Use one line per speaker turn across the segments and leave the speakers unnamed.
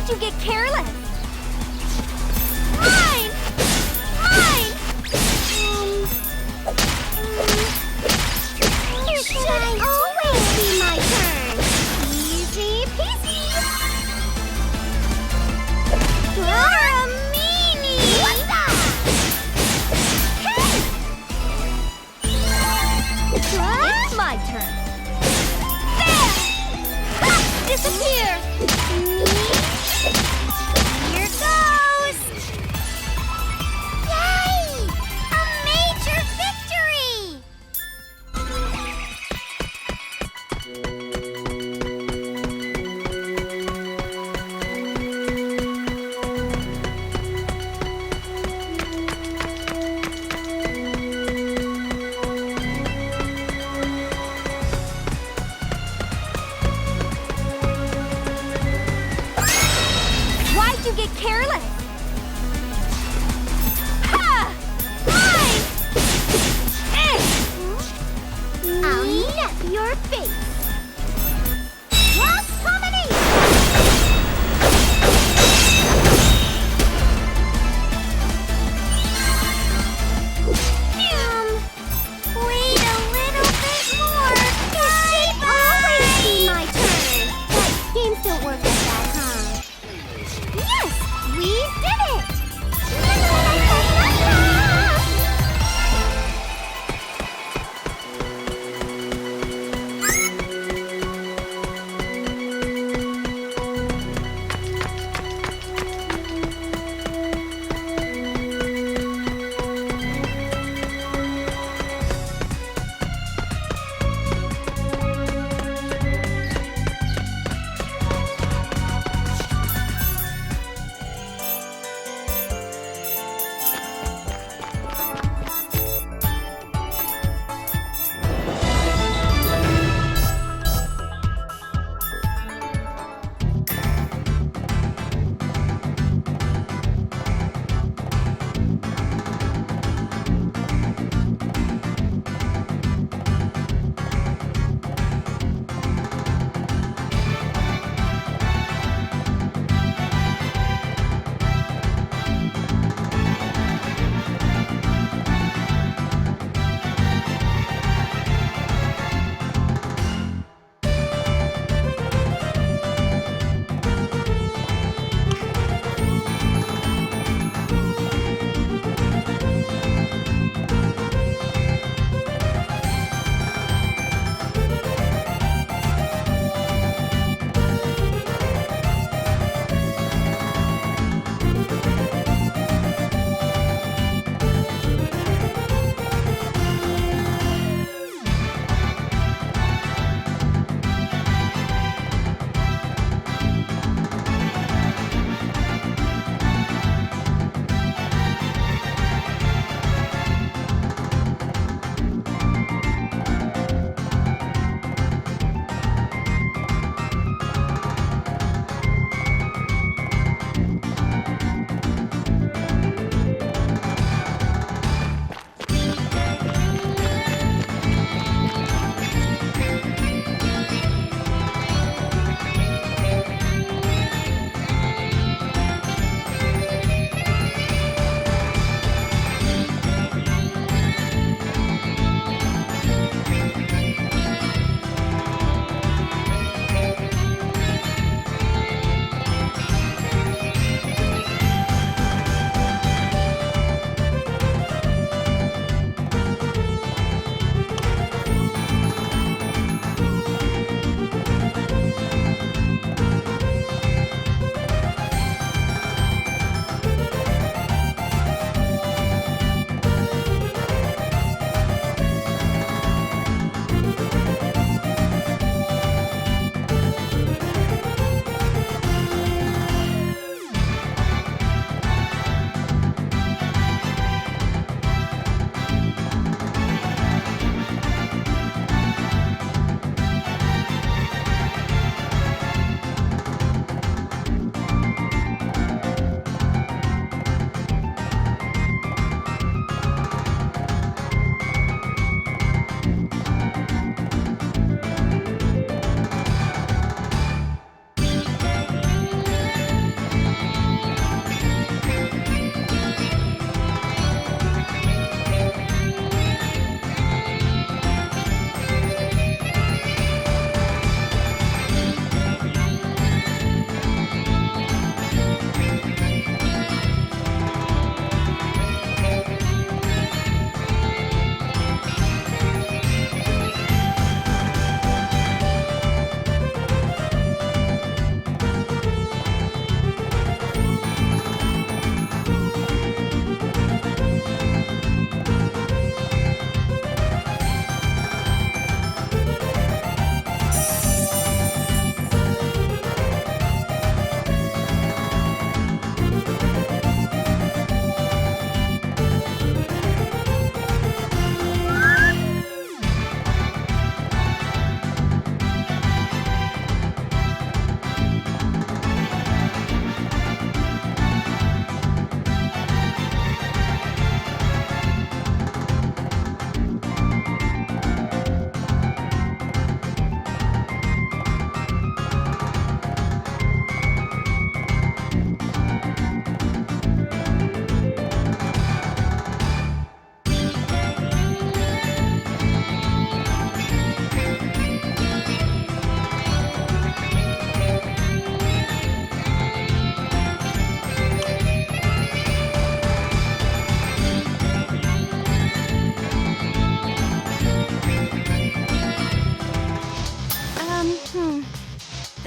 Why'd you get careless? Mine! Mine! It should always be my turn. Easy peasy. You're a meanie! What's that? Hey! It's my turn. There! Ha! Disappear! Here goes! Yay! A major victory! Why'd you get careless? Ha! Mine! I'll nip your face. Cross combination! Wait a little bit more. It should always be my turn. But games don't work like that, huh? Yes, we did it!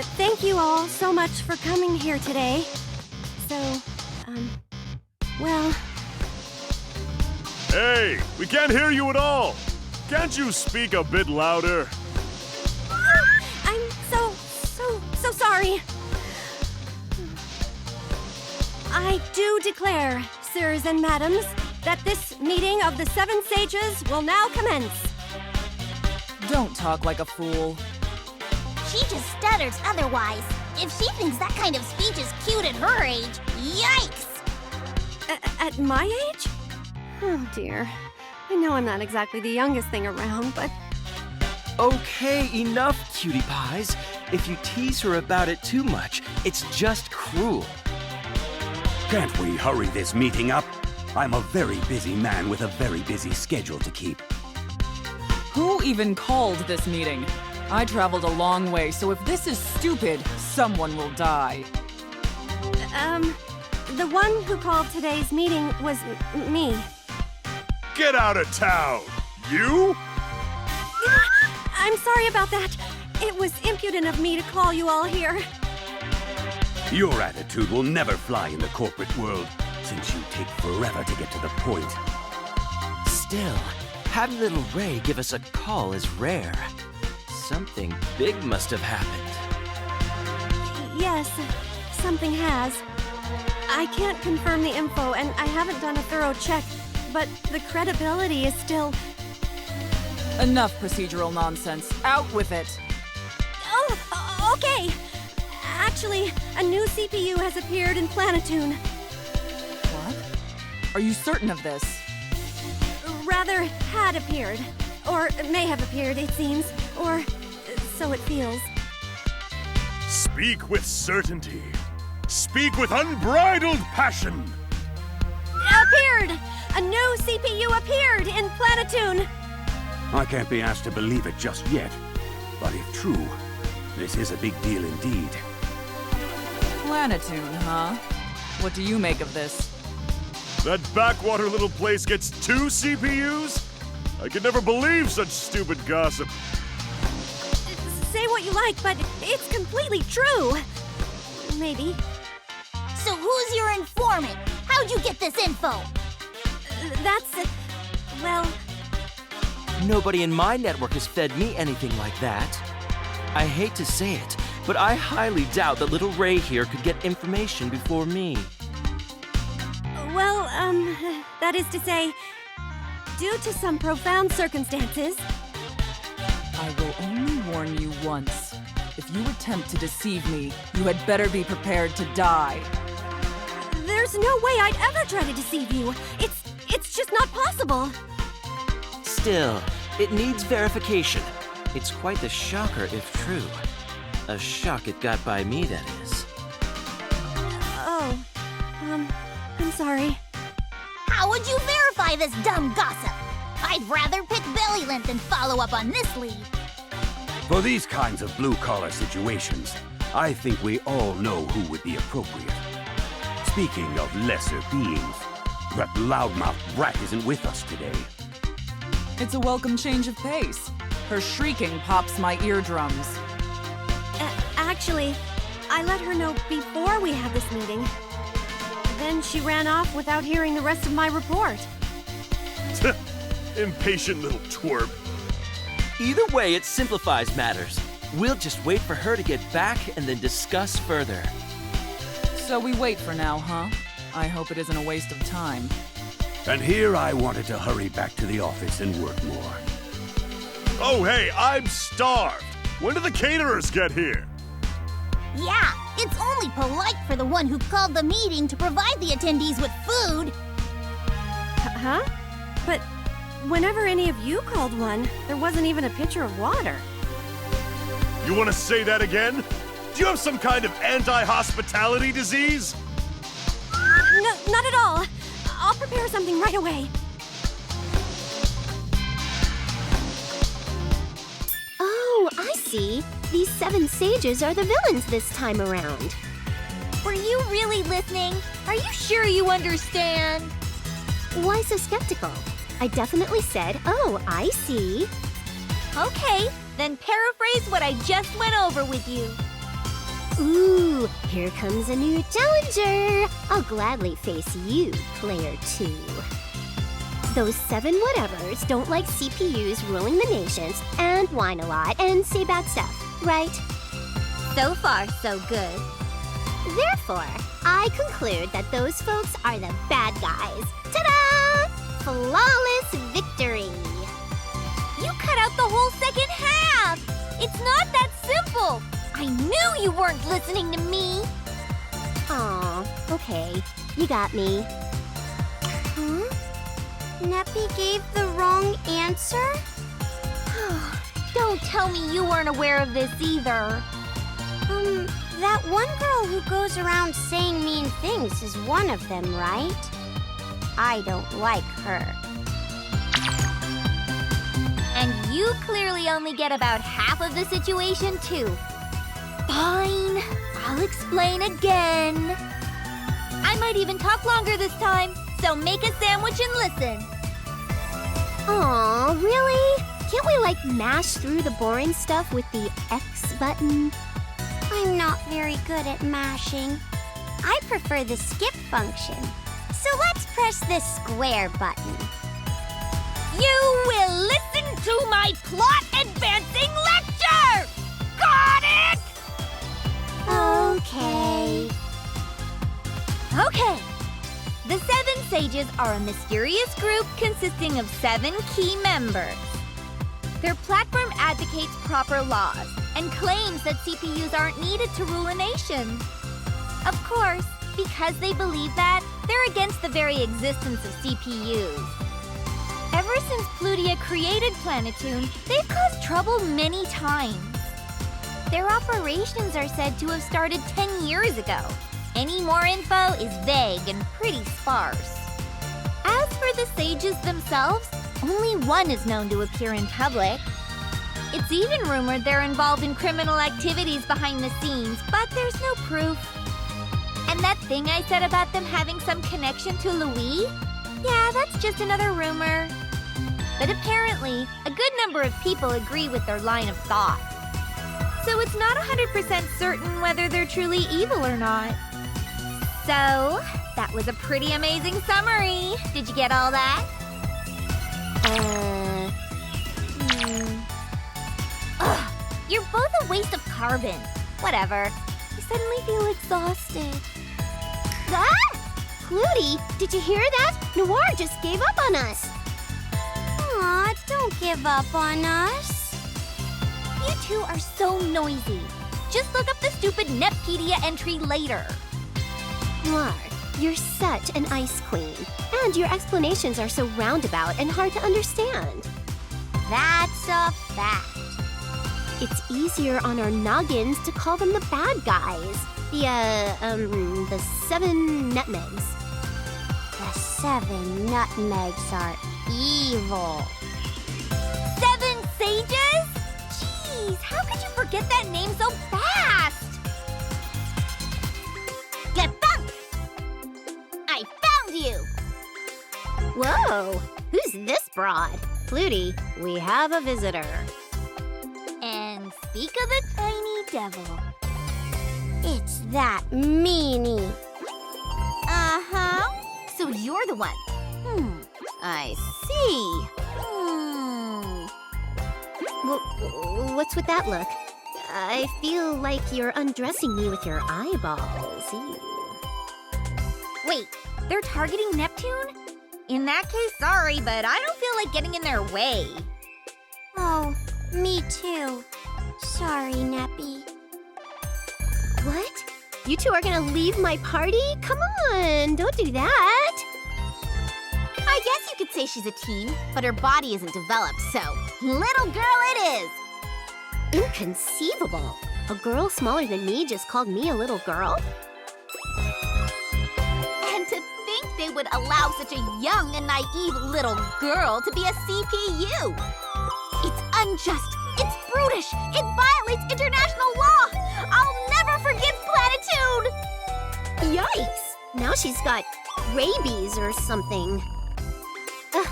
thank you all so much for coming here today. So, well...
Hey, we can't hear you at all! Can't you speak a bit louder?
I'm so sorry. I do declare, sirs and madams, that this meeting of the Seven Sages will now commence.
Don't talk like a fool.
She just stutters otherwise. If she thinks that kind of speech is cute at her age, yikes!
At my age? Oh dear. I know I'm not exactly the youngest thing around, but...
Okay, enough, cutie pies. If you tease her about it too much, it's just cruel.
Can't we hurry this meeting up? I'm a very busy man with a very busy schedule to keep.
Who even called this meeting? I traveled a long way, so if this is stupid, someone will die.
The one who called today's meeting was me.
Get out of town! You?
I'm sorry about that. It was impudent of me to call you all here.
Your attitude will never fly in the corporate world, since you take forever to get to the point.
Still, having little Ray give us a call is rare. Something big must have happened.
Yes, something has. I can't confirm the info, and I haven't done a thorough check, but the credibility is still...
Enough procedural nonsense. Out with it.
Oh, okay. Actually, a new CPU has appeared in Planetoon.
What? Are you certain of this?
Rather, had appeared. Or may have appeared, it seems. Or so it feels.
Speak with certainty. Speak with unbridled passion.
Appeared! A new CPU appeared in Planetoon!
I can't be asked to believe it just yet, but if true, this is a big deal indeed.
Planetoon, huh? What do you make of this?
That backwater little place gets 2 CPUs? I could never believe such stupid gossip.
Say what you like, but it's completely true. Maybe.
So who's your informant? How'd you get this info?
That's... well...
Nobody in my network has fed me anything like that. I hate to say it, but I highly doubt that little Ray here could get information before me.
Well, that is to say, due to some profound circumstances...
I will only warn you once. If you attempt to deceive me, you had better be prepared to die.
There's no way I'd ever try to deceive you. It's just not possible.
Still, it needs verification. It's quite the shocker if true. A shock it got by me, that is.
Oh, I'm sorry.
How would you verify this dumb gossip? I'd rather pick belly lint than follow up on this lead.
For these kinds of blue-collar situations, I think we all know who would be appropriate. Speaking of lesser beings, that loudmouth brat isn't with us today.
It's a welcome change of pace. Her shrieking pops my eardrums.
Actually, I let her know before we had this meeting. Then she ran off without hearing the rest of my report.
Impatient little twerp.
Either way, it simplifies matters. We'll just wait for her to get back and then discuss further.
So we wait for now, huh? I hope it isn't a waste of time.
And here I wanted to hurry back to the office and work more.
Oh, hey, I'm starved. When do the caterers get here?
Yeah, it's only polite for the one who called the meeting to provide the attendees with food.
Huh? But whenever any of you called one, there wasn't even a pitcher of water.
You want to say that again? Do you have some kind of anti-hospitality disease?
No, not at all. I'll prepare something right away.
Oh, I see. These 7 sages are the villains this time around.
Were you really listening? Are you sure you understand?
Why so skeptical? I definitely said, oh, I see.
Okay, then paraphrase what I just went over with you.
Ooh, here comes a new challenger. I'll gladly face you, player 2. Those 7 whatevers don't like CPUs ruling the nations and whine a lot and say bad stuff, right?
So far, so good.
Therefore, I conclude that those folks are the bad guys. Ta-da! Flawless victory!
You cut out the whole second half! It's not that simple! I knew you weren't listening to me!
Aw, okay. You got me.
Huh? Neppy gave the wrong answer?
Don't tell me you weren't aware of this either.
That one girl who goes around saying mean things is one of them, right? I don't like her.
And you clearly only get about half of the situation, too. Fine, I'll explain again. I might even talk longer this time, so make a sandwich and listen.
Aw, really? Can't we, like, mash through the boring stuff with the X button?
I'm not very good at mashing. I prefer the skip function. So let's press the square button.
You will listen to my plot-advancing lecture! Got it?
Okay.
Okay. The 7 Sages are a mysterious group consisting of 7 key members. Their platform advocates proper laws and claims that CPUs aren't needed to rule a nation. Of course, because they believe that, they're against the very existence of CPUs. Ever since Plutia created Planetoon, they've caused trouble many times. Their operations are said to have started 10 years ago. Any more info is vague and pretty sparse. As for the Sages themselves, only one is known to appear in public. It's even rumored they're involved in criminal activities behind the scenes, but there's no proof. And that thing I said about them having some connection to Louis? Yeah, that's just another rumor. But apparently, a good number of people agree with their line of thought. So it's not 100% certain whether they're truly evil or not. So, that was a pretty amazing summary. Did you get all that? Ugh, you're both a waste of carbon. Whatever. I suddenly feel exhausted.
Ah! Flutie, did you hear that? Noir just gave up on us.
Aw, don't give up on us.
You two are so noisy. Just look up the stupid Neptunia entry later.
Noir, you're such an ice queen. And your explanations are so roundabout and hard to understand.
That's a fact.
It's easier on our noggins to call them the bad guys. The 7 nutmegs.
The 7 nutmegs are evil.
7 Sages? Jeez, how could you forget that name so fast? Get back! I found you!
Whoa, who's this broad? Flutie, we have a visitor.
And speak of a tiny devil.
It's that meanie.
Uh-huh. So you're the one. I see.
What's with that look? I feel like you're undressing me with your eyeballs. Ew.
Wait, they're targeting Neptune? In that case, sorry, but I don't feel like getting in their way.
Oh, me too. Sorry, Neppy.
What? You two are gonna leave my party? Come on, don't do that.
I guess you could say she's a teen, but her body isn't developed, so little girl it is.
Inconceivable. A girl smaller than me just called me a little girl?
And to think they would allow such a young and naive little girl to be a CPU. It's unjust. It's brutish. It violates international law. I'll never forgive Planetoon.
Yikes! Now she's got rabies or something. Ugh,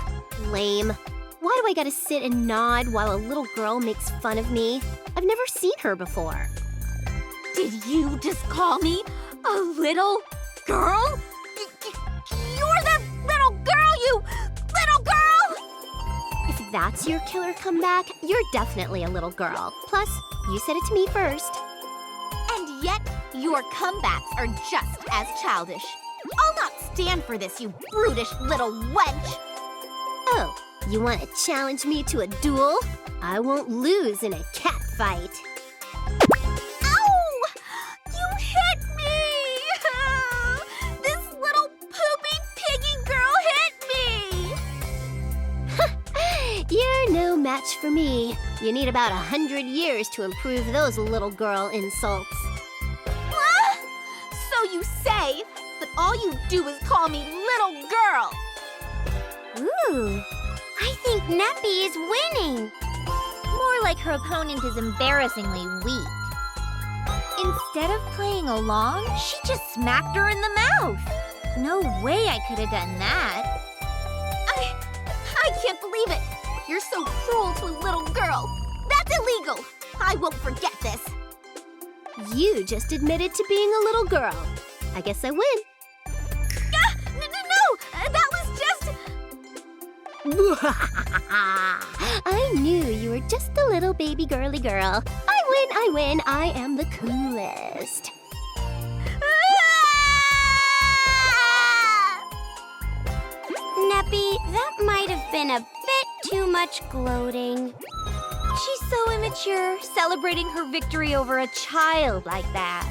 lame. Why do I gotta sit and nod while a little girl makes fun of me? I've never seen her before.
Did you just call me a little girl? You're the little girl, you little girl!
If that's your killer comeback, you're definitely a little girl. Plus, you said it to me first.
And yet, your comebacks are just as childish. I'll not stand for this, you brutish little wench!
Oh, you want to challenge me to a duel? I won't lose in a cat fight.
Ow! You hit me! This little poopy piggy girl hit me!
You're no match for me. You need about 100 years to improve those little girl insults.
So you say, but all you do is call me little girl!
Ooh, I think Neppy is winning.
More like her opponent is embarrassingly weak. Instead of playing along, she just smacked her in the mouth. No way I could have done that. I can't believe it. You're so cruel to a little girl. That's illegal. I won't forget this.
You just admitted to being a little girl. I guess I win.
No, that was just...
I knew you were just a little baby girly girl. I win, I am the coolest.
Neppy, that might have been a bit too much gloating.
She's so immature, celebrating her victory over a child like that.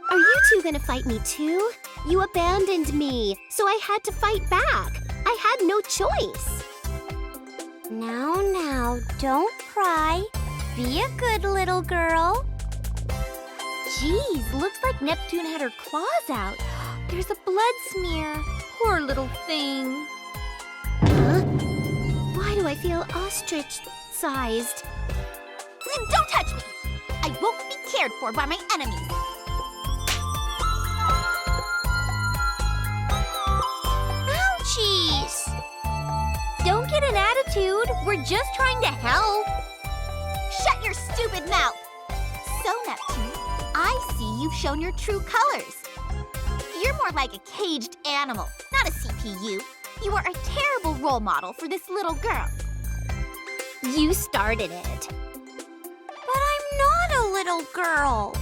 Are you two gonna fight me too? You abandoned me, so I had to fight back. I had no choice.
Now, don't cry. Be a good little girl.
Geez, looks like Neptune had her claws out. There's a blood smear. Poor little thing.
Huh? Why do I feel ostrich-sized?
Don't touch me! I won't be cared for by my enemies.
Ouchies!
Don't get an attitude. We're just trying to help. Shut your stupid mouth. So, Neptune, I see you've shown your true colors. You're more like a caged animal, not a CPU. You are a terrible role model for this little girl.
You started it.
But I'm not a little girl.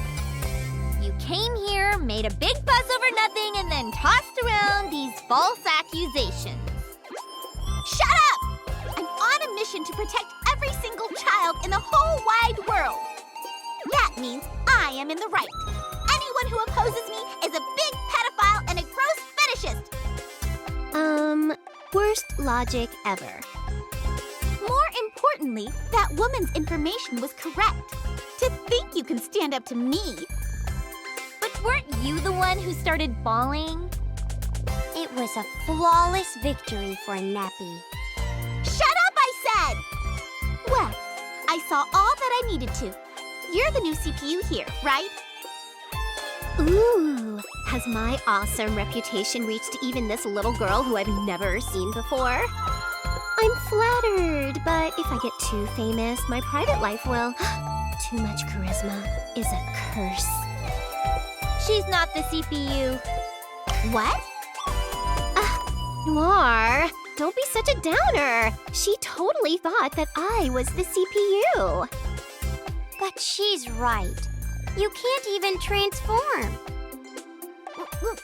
You came here, made a big fuss over nothing, and then tossed around these false accusations. Shut up! I'm on a mission to protect every single child in the whole wide world. That means I am in the right. Anyone who opposes me is a big pedophile and a gross fetishist.
Worst logic ever.
More importantly, that woman's information was correct. To think you can stand up to me. But weren't you the one who started bawling?
It was a flawless victory for Neppy.
Shut up, I said! Well, I saw all that I needed to. You're the new CPU here, right?
Ooh, has my awesome reputation reached even this little girl who I've never seen before? I'm flattered, but if I get too famous, my private life will... Too much charisma is a curse.
She's not the CPU. What?
Noir, don't be such a downer. She totally thought that I was the CPU.
But she's right. You can't even transform.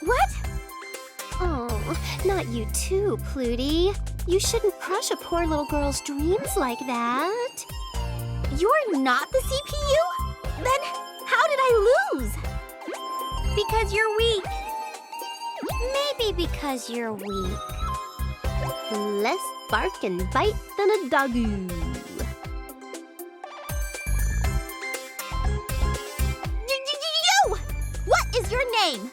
What?
Oh, not you too, Plutie. You shouldn't crush a poor little girl's dreams like that.
You're not the CPU? Then how did I lose? Because you're weak.
Maybe because you're weak.
Less bark and bite than a doggo.
You! What is your name?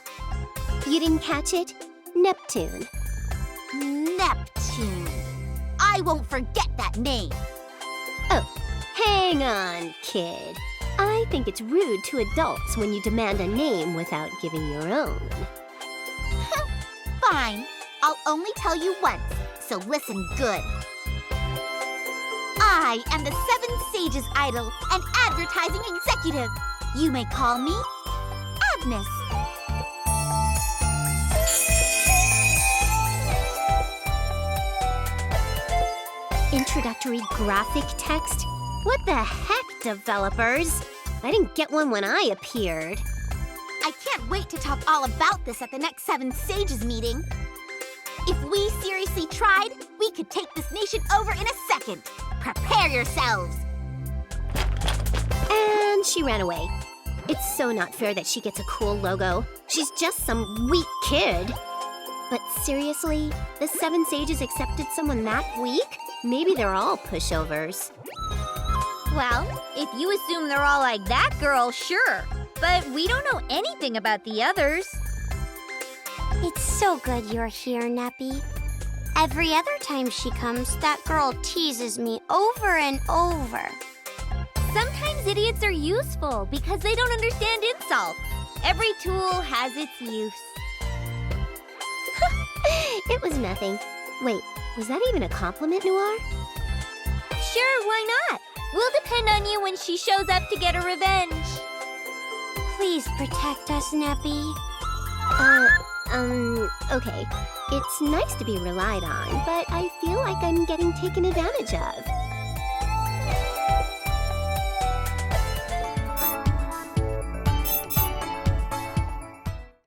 You didn't catch it? Neptune.
Neptune. I won't forget that name.
Oh, hang on, kid. I think it's rude to adults when you demand a name without giving your own.
Fine. I'll only tell you once, so listen good. I am the 7 Sages Idol and advertising executive. You may call me Agnes.
Introductory graphic text? What the heck, developers? I didn't get one when I appeared.
I can't wait to talk all about this at the next 7 Sages meeting. If we seriously tried, we could take this nation over in a second. Prepare yourselves.
And she ran away. It's so not fair that she gets a cool logo. She's just some weak kid. But seriously, the 7 Sages accepted someone that weak? Maybe they're all pushovers.
Well, if you assume they're all like that girl, sure. But we don't know anything about the others.
It's so good you're here, Neppy. Every other time she comes, that girl teases me over and over.
Sometimes idiots are useful because they don't understand insults. Every tool has its use.
It was nothing. Wait, was that even a compliment, Noir?
Sure, why not? We'll depend on you when she shows up to get her revenge.
Please protect us, Neppy.
Okay. It's nice to be relied on, but I feel like I'm getting taken advantage of.